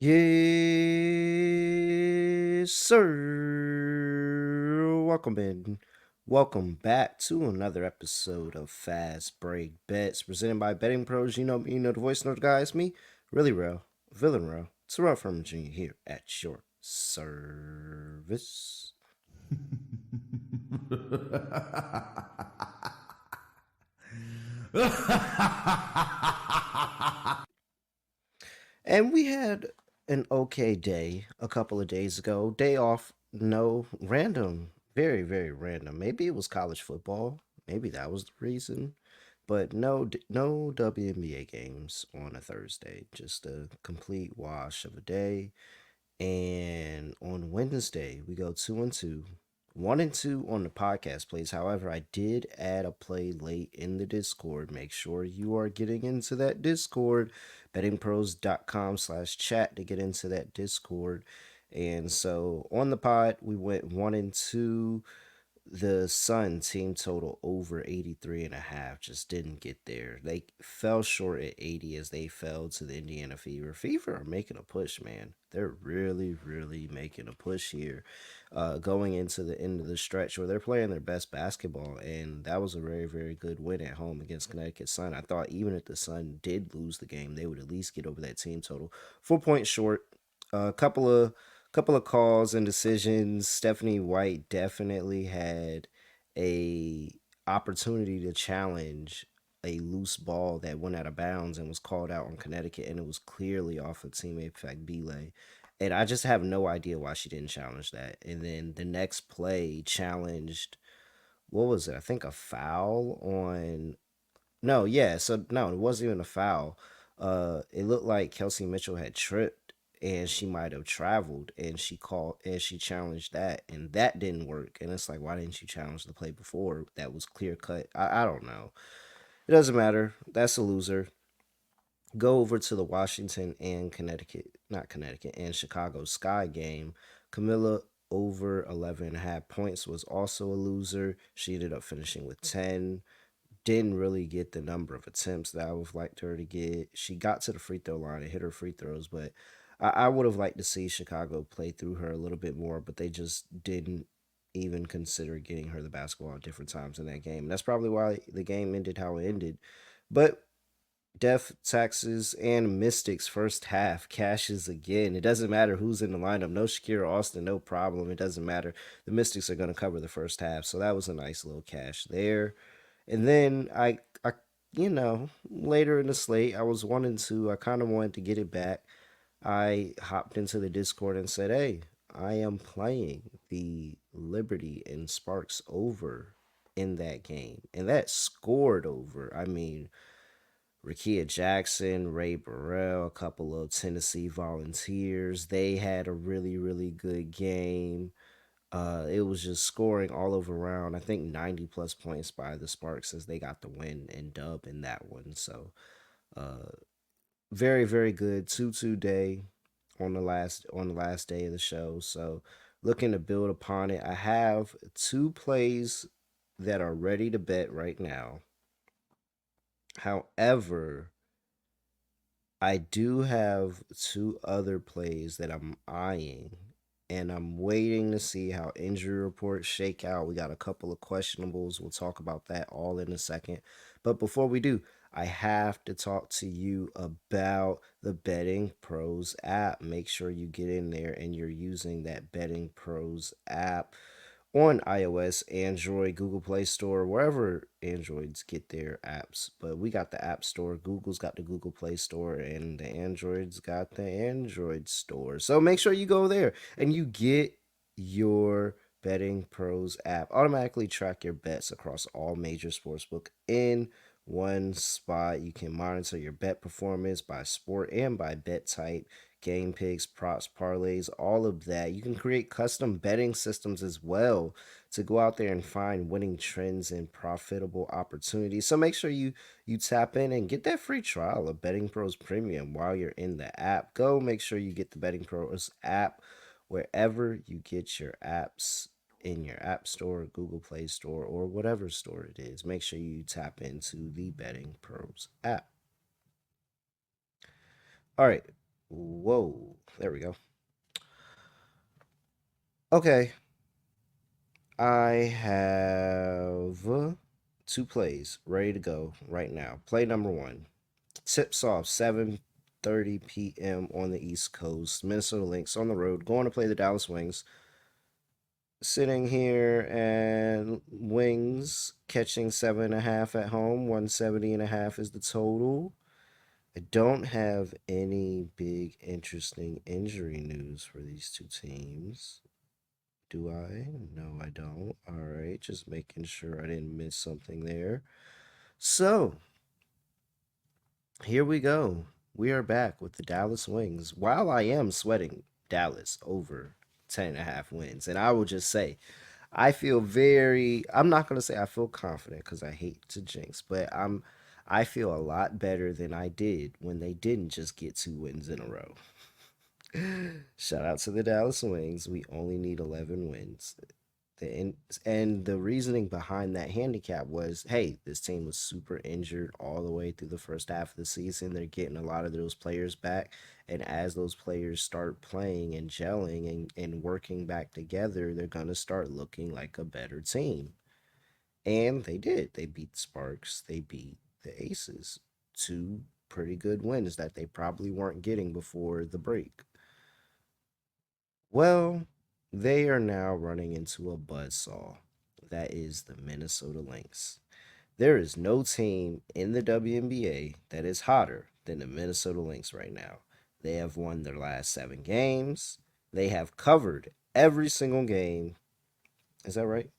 Yes, sir. Welcome in. Welcome back to another episode of Fast Break Bets presented by Betting Pros. You know the voice, know the guy. It's me, really real, villain real. It's Terrell from Virginia here at your service. And we had an okay day a couple of days ago. Day off, no, random, very, very random. Maybe it was college football. Maybe that was the reason. But no WNBA games on a Thursday. Just a complete wash of a day. And on Wednesday, we go 2-2. 1-2 on the podcast plays. However, I did add a play late in the Discord. Make sure you are getting into that Discord. Bettingpros.com/chat to get into that Discord. And so on the pod, we went 1-2. The Sun team total over 83.5 just didn't get there. They fell short at 80 as they fell to the Indiana Fever. Fever are making a push, man. They're really, really making a push here, going into the end of the stretch where they're playing their best basketball. And that was a very, very good win at home against Connecticut Sun. I thought even if the Sun did lose the game, they would at least get over that team total. 4 points short. A couple of calls and decisions. Stephanie White definitely had a opportunity to challenge a loose ball that went out of bounds and was called out on Connecticut, and it was clearly off of teammate Fagbile. And I just have no idea why she didn't challenge that. And then the next play challenged, what was it? I think a foul on. No, yeah. So no, it wasn't even a foul. It looked like Kelsey Mitchell had tripped and she might have traveled, and she challenged that, and that didn't work. And it's like, why didn't you challenge the play before? That was clear cut. I don't know. It doesn't matter. That's a loser. Go over to the Washington and Connecticut, not Connecticut, and Chicago Sky game. Camilla over 11.5 points was also a loser. She ended up finishing with 10. Didn't really get the number of attempts that I would have liked her to get. She got to the free throw line and hit her free throws, but I would have liked to see Chicago play through her a little bit more, but they just didn't even consider getting her the basketball at different times in that game. And that's probably why the game ended how it ended. But Death, Taxes, and Mystics first half cashes again. It doesn't matter who's in the lineup. No Shakira Austin, no problem. It doesn't matter. The Mystics are going to cover the first half. So that was a nice little cash there. And then later in the slate, I was wanting to, I kind of wanted to get it back. I hopped into the Discord and said, hey, I am playing the Liberty and Sparks over in that game. And that scored over. I mean, Rakia Jackson, Ray Burrell, a couple of Tennessee Volunteers. They had a really, really good game. It was just scoring all over around. I think 90 plus points by the Sparks as they got the win and dub in that one. So, uh, very, very good 2-2 day on the last day of the show. So, looking to build upon it. I have two plays that are ready to bet right now. However, I do have two other plays that I'm eyeing, and I'm waiting to see how injury reports shake out. We got a couple of questionables. We'll talk about that all in a second. But before we do, I have to talk to you about the Betting Pros app. Make sure you get in there and you're using that Betting Pros app on iOS, Android, Google Play Store, wherever Androids get their apps. But we got the App Store, Google's got the Google Play Store, and the Androids got the Android Store. So make sure you go there and you get your Betting Pros app. Automatically track your bets across all major sportsbook in one spot. You can monitor your bet performance by sport and by bet type, game picks, props, parlays, all of that. You can create custom betting systems as well to go out there and find winning trends and profitable opportunities. So make sure you tap in and get that free trial of Betting Pros Premium while you're in the app. Go make sure you get the Betting Pros app wherever you get your apps, in your App Store, Google Play Store, or whatever store it is. Make sure you tap into the Betting Pros app. All right. Whoa, there we go. Okay, I have two plays ready to go right now. Play number one tips off 7:30 p.m. on the East Coast. Minnesota Lynx on the road, going to play the Dallas Wings. Sitting here and Wings catching 7.5 at home. 170.5 is the total. I don't have any big interesting injury news for these two teams. Do I? No, I don't. All right, just making sure I didn't miss something there. So, here we go. We are back with the Dallas Wings. While I am sweating Dallas over 10.5 wins, and I will just say, I'm not going to say I feel confident because I hate to jinx, but I feel a lot better than I did when they didn't just get 2 wins in a row. Shout out to the Dallas Wings. We only need 11 wins. And, and the reasoning behind that handicap was, hey, this team was super injured all the way through the first half of the season. They're getting a lot of those players back. And as those players start playing and gelling and working back together, they're going to start looking like a better team. And they did. They beat the Sparks, they beat the Aces. Two pretty good wins that they probably weren't getting before the break. Well, they are now running into a buzzsaw. That is the Minnesota Lynx. There is no team in the WNBA that is hotter than the Minnesota Lynx right now. They have won their last 7 games. They have covered every single game. Is that right?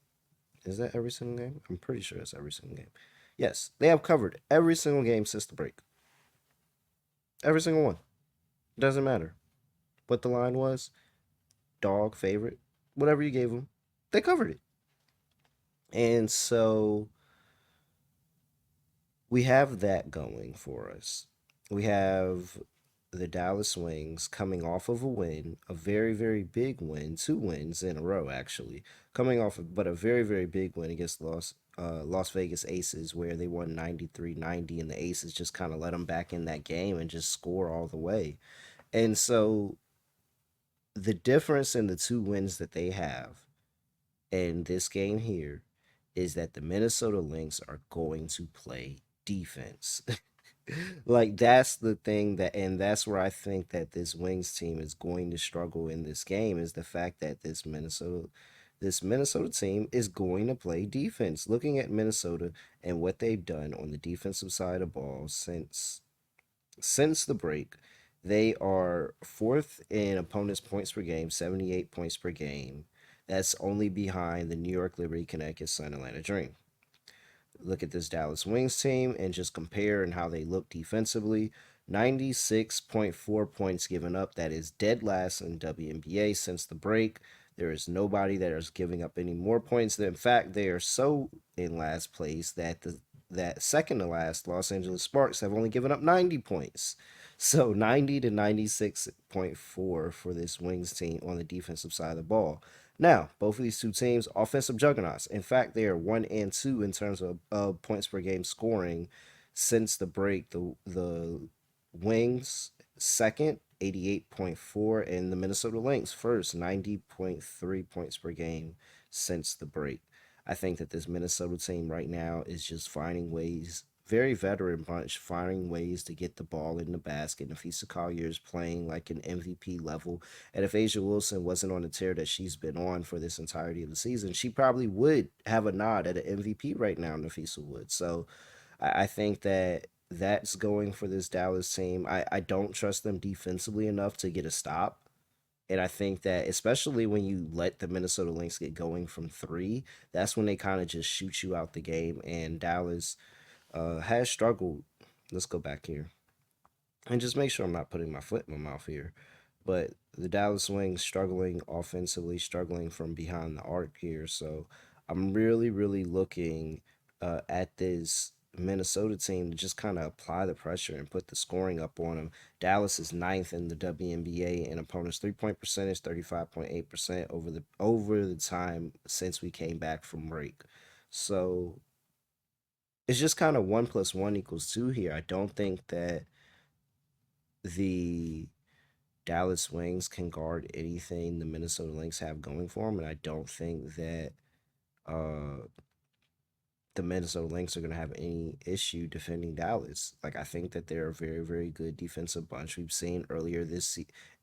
Is that every single game? I'm pretty sure it's every single game. Yes, they have covered every single game since the break. Every single one. Doesn't matter what the line was, dog, favorite, whatever you gave them, they covered it. And so we have that going for us. We have the Dallas Wings coming off of a win, a very, very big win, 2 wins in a row, actually. Coming off of, but a very, very big win against Las Vegas Aces, where they won 93-90, and the Aces just kind of let them back in that game and just score all the way. And so the difference in the 2 wins that they have in this game here is that the Minnesota Lynx are going to play defense. Like that's the thing that and that's where I think that this Wings team is going to struggle in this game is the fact that this Minnesota team is going to play defense. Looking at Minnesota and what they've done on the defensive side of ball since the break, they are fourth in opponents' points per game, 78 points per game. That's only behind the New York Liberty, Connecticut Sun, Atlanta Dream. Look at this Dallas Wings team and just compare and how they look defensively. 96.4 points given up. That is dead last in WNBA since the break. There is nobody that is giving up any more points. In fact, they are so in last place that the that second to last Los Angeles Sparks have only given up 90 points. So 90 to 96.4 for this Wings team on the defensive side of the ball. Now, both of these two teams, offensive juggernauts. In fact, they are 1 and 2 in terms of points per game scoring since the break. The Wings second, 88.4, and the Minnesota Lynx first, 90.3 points per game since the break. I think that this Minnesota team right now is just finding ways, very veteran bunch, finding ways to get the ball in the basket. And Nafisa Collier is playing like an MVP level. And if Asia Wilson wasn't on the tear that she's been on for this entirety of the season, she probably would have a nod at an MVP right now, Nafisa would. So I think that that's going for this Dallas team. I don't trust them defensively enough to get a stop. And I think that especially when you let the Minnesota Lynx get going from three, that's when they kind of just shoot you out the game. And Dallas has struggled. Let's go back here and just make sure I'm not putting my foot in my mouth here. But the Dallas Wings struggling offensively, struggling from behind the arc here. So I'm really, really looking at this Minnesota team to just kind of apply the pressure and put the scoring up on them. Dallas is ninth in the WNBA in opponents' 3-point percentage, 35.8% over the time since we came back from break. So it's just kind of 1 plus 1 equals 2 here. I don't think that the Dallas Wings can guard anything the Minnesota Lynx have going for them, and I don't think that uh, the Minnesota Lynx are going to have any issue defending Dallas. Like I think that they're a very, very good defensive bunch. We've seen earlier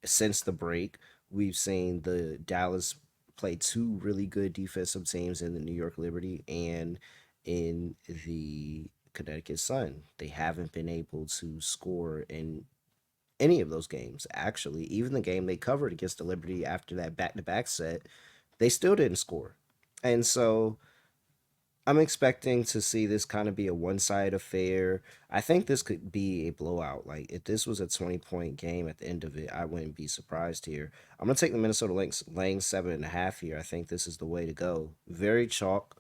since the break, we've seen the Dallas play two really good defensive teams in the New York Liberty and in the Connecticut Sun. They haven't been able to score in any of those games. Actually, even the game they covered against the Liberty after that back-to-back set, they still didn't score. And so I'm expecting to see this kind of be a one-sided affair. I think this could be a blowout. Like if this was a 20-point game at the end of it, I wouldn't be surprised here. I'm gonna take the Minnesota Lynx laying 7.5 here. I think this is the way to go. Very chalk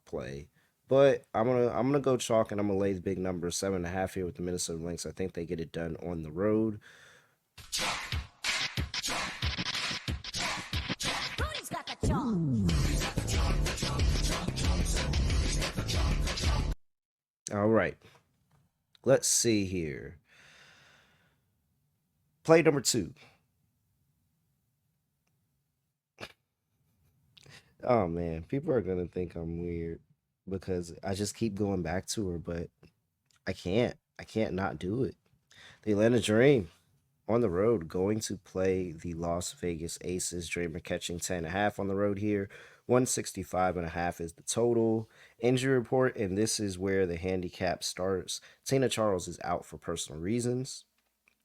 play. But I'm gonna go chalk and I'm gonna lay the big number 7.5 here with the Minnesota Lynx. I think they get it done on the road. Who's got the chalk? All right. Let's see here. Play number two. Oh man, people are gonna think I'm weird because I just keep going back to her, but I can't. I can't not do it. The Atlanta Dream on the road going to play the Las Vegas Aces. Dreamer catching 10.5 on the road here. 165.5 is the total. Injury report, and this is where the handicap starts. Tina Charles is out for personal reasons.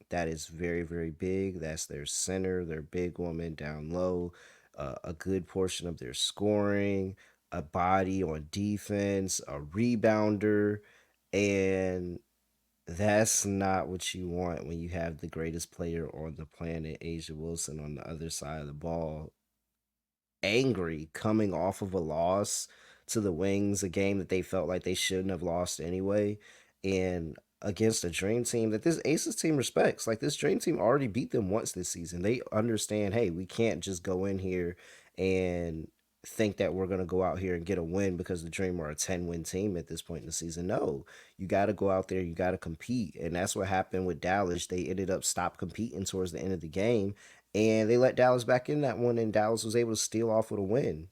That is very, very big. That's their center, their big woman down low, a good portion of their scoring, a body on defense, a rebounder, and that's not what you want when you have the greatest player on the planet, Asia Wilson, on the other side of the ball, angry coming off of a loss to the Wings, a game that they felt like they shouldn't have lost anyway, and against a Dream team that this Aces team respects. Like this Dream team already beat them once this season. They understand, hey, we can't just go in here and think that we're going to go out here and get a win because the Dream are a 10-win team at this point in the season. No, you got to go out there, you got to compete. And that's what happened with Dallas. They ended up stop competing towards the end of the game and they let Dallas back in that one, and Dallas was able to steal off with a win.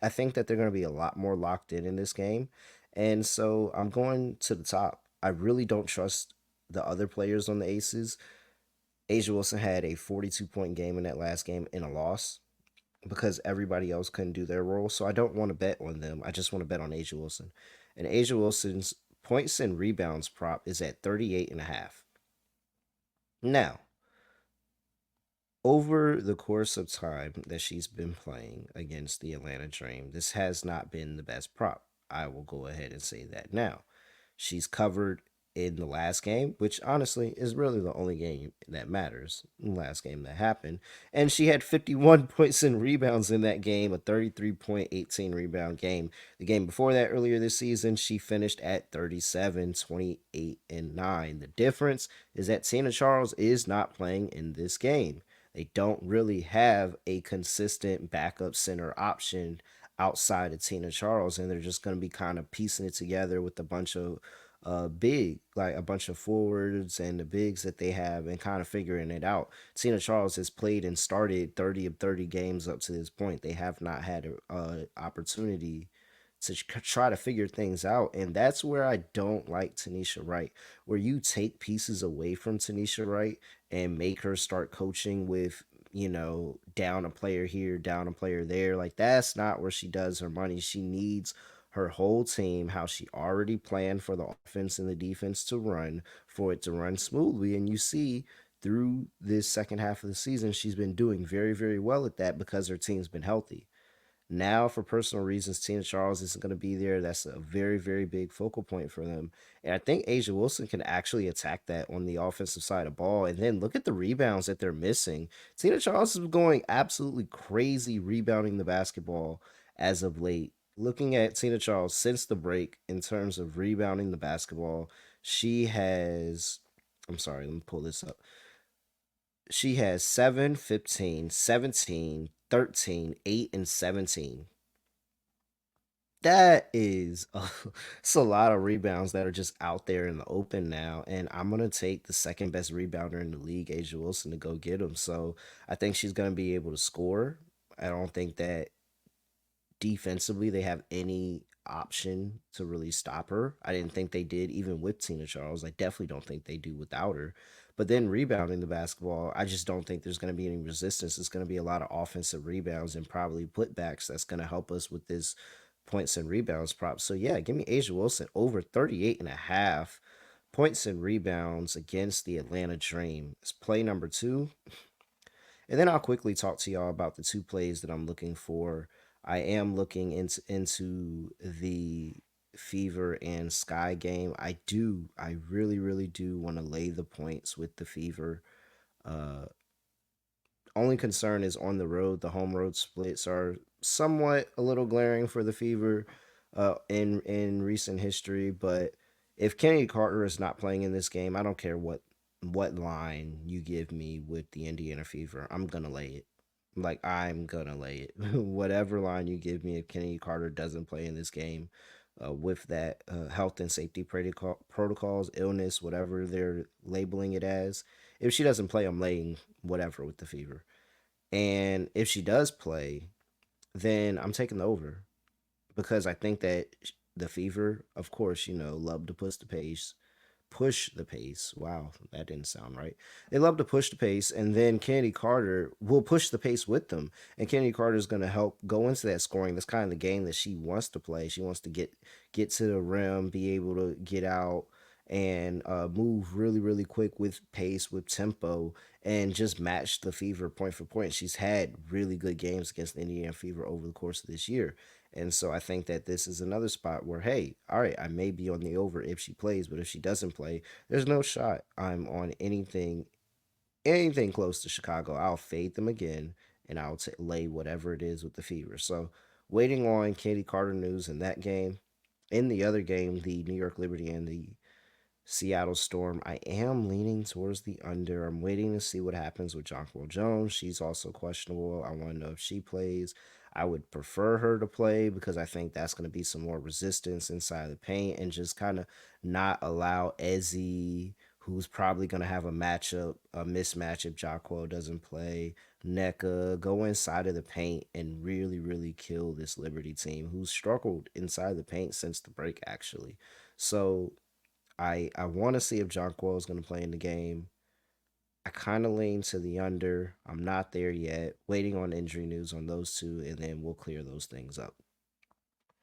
I think that they're going to be a lot more locked in this game, and so I'm going to the top. I really don't trust the other players on the Aces. Asia Wilson had a 42-point game in that last game in a loss because everybody else couldn't do their role. So I don't want to bet on them. I just want to bet on Asia Wilson. And Asia Wilson's points and rebounds prop is at 38.5. Now, over the course of time that she's been playing against the Atlanta Dream, this has not been the best prop. I will go ahead and say that now. She's covered in the last game, which honestly is really the only game that matters, the last game that happened. And she had 51 points and rebounds in that game, a 33.18 rebound game. The game before that, earlier this season, she finished at 37, 28, and 9. The difference is that Tina Charles is not playing in this game. They don't really have a consistent backup center option outside of Tina Charles, and they're just going to be kind of piecing it together with a bunch of like a bunch of forwards and the bigs that they have and kind of figuring it out. Tina Charles has played and started 30 of 30 games up to this point. They have not had a opportunity to try to figure things out. And that's where I don't like Tanisha Wright, where you take pieces away from Tanisha Wright and make her start coaching with, down a player here, down a player there. Like, that's not where she does her money. She needs her whole team, how she already planned for the offense and the defense to run, for it to run smoothly. And you see through this second half of the season, she's been doing very, very well at that because her team's been healthy. Now, for personal reasons, Tina Charles isn't going to be there. That's a very, very big focal point for them. And I think Asia Wilson can actually attack that on the offensive side of ball. And then look at the rebounds that they're missing. Tina Charles is going absolutely crazy rebounding the basketball as of late. Looking at Tina Charles since the break in terms of rebounding the basketball, she has. I'm sorry, let me pull this up. She has 7, 15, 17, 13, 8, and 17. That is it's a lot of rebounds that are just out there in the open now, and I'm gonna take the second best rebounder in the league, Asia Wilson, to go get him. So I think she's gonna be able to score. I don't think that defensively they have any option to really stop her. I didn't think they did even with Tina Charles. I definitely don't think they do without her. But then rebounding the basketball, I just don't think there's going to be any resistance. It's going to be a lot of offensive rebounds and probably putbacks that's going to help us with this points and rebounds prop. So yeah, give me Asia Wilson over 38 and a half points and rebounds against the Atlanta Dream. It's play number 2. And then I'll quickly talk to y'all about the two plays that I'm looking for. I am looking into the Fever and Sky game. I really, really do want to lay the points with the Fever. Uh, Only concern is on the road. The home road splits are somewhat a little glaring for the Fever in recent history. But if Kennedy Carter is not playing in this game, I don't care what line you give me with the Indiana Fever. I'm gonna lay it. Like I'm gonna lay it. Whatever line you give me, if Kennedy Carter doesn't play in this game, with that health and safety protocols, illness, whatever they're labeling it as, if she doesn't play, I'm laying whatever with the Fever. And if she does play, then I'm taking the over because I think that the Fever, of course, love to push the pace. Wow, that didn't sound right. They love to push the pace, and then Kennedy Carter will push the pace with them. And Kennedy Carter is going to help go into that scoring. That's kind of the game that she wants to play. She wants to get to the rim, be able to get out and move really, really quick with pace, with tempo, and just match the Fever point for point. She's had really good games against the Indiana Fever over the course of this year. And so I think that this is another spot where, hey, all right, I may be on the over if she plays, but if she doesn't play, there's no shot I'm on anything close to Chicago. I'll fade them again, and I'll lay whatever it is with the Fever. So waiting on Katie Carter news in that game. In the other game, the New York Liberty and the Seattle Storm, I am leaning towards the under. I'm waiting to see what happens with Jonquil Jones. She's also questionable. I want to know if she plays. I would prefer her to play because I think that's going to be some more resistance inside the paint and just kind of not allow Ezzy, who's probably going to have a mismatch if Jonquil doesn't play, NECA, go inside of the paint and really, really kill this Liberty team who's struggled inside the paint since the break, actually. So I want to see if Jonquil is going to play in the game. I kind of lean to the under. I'm not there yet. Waiting on injury news on those two, and then we'll clear those things up.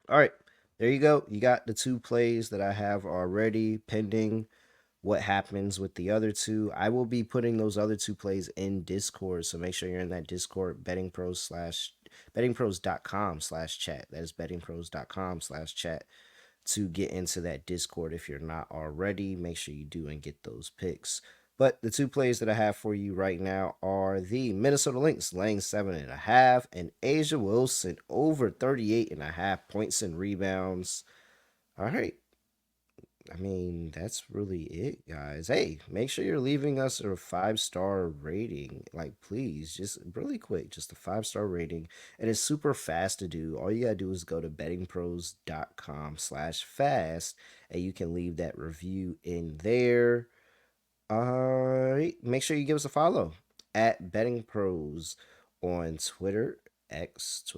All right, there you go. You got the two plays that I have already pending. What happens with the other two? I will be putting those other two plays in Discord, so make sure you're in that Discord. Bettingpros.com/chat. That is bettingpros.com/chat to get into that Discord if you're not already. Make sure you do and get those picks. But the two plays that I have for you right now are the Minnesota Lynx laying 7.5 and Asia Wilson over 38.5 points and rebounds. All right. I mean, that's really it, guys. Hey, make sure you're leaving us a 5-star rating. Like, please, just really quick, just a 5-star rating. And it's super fast to do. All you gotta do is go to bettingpros.com/fast, and you can leave that review in there. All right. Make sure you give us a follow at Betting Pros on Twitter X,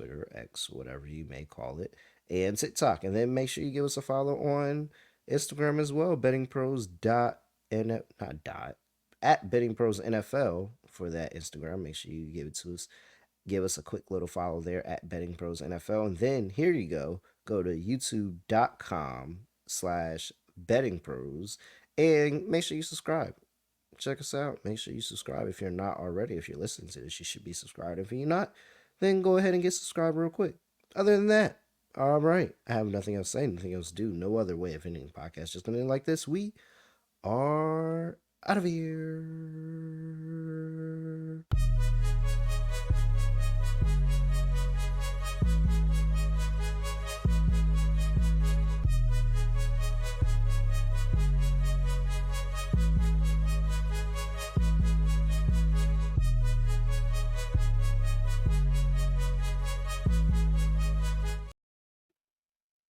whatever you may call it, and TikTok. And then make sure you give us a follow on Instagram as well, Betting Pros dot not dot at Betting Pros NFL for that Instagram. Make sure you give it to us. Give us a quick little follow there at Betting Pros NFL. And then here you go. Go to youtube.com/betting pros and make sure you subscribe. Check us out. Make sure you subscribe if you're not already. If you're listening to this, you should be subscribed. If you're not, then go ahead and get subscribed real quick. Other than that, all right. I have nothing else to say, nothing else to do. No other way of ending the podcast. Just gonna end like this. We are out of here.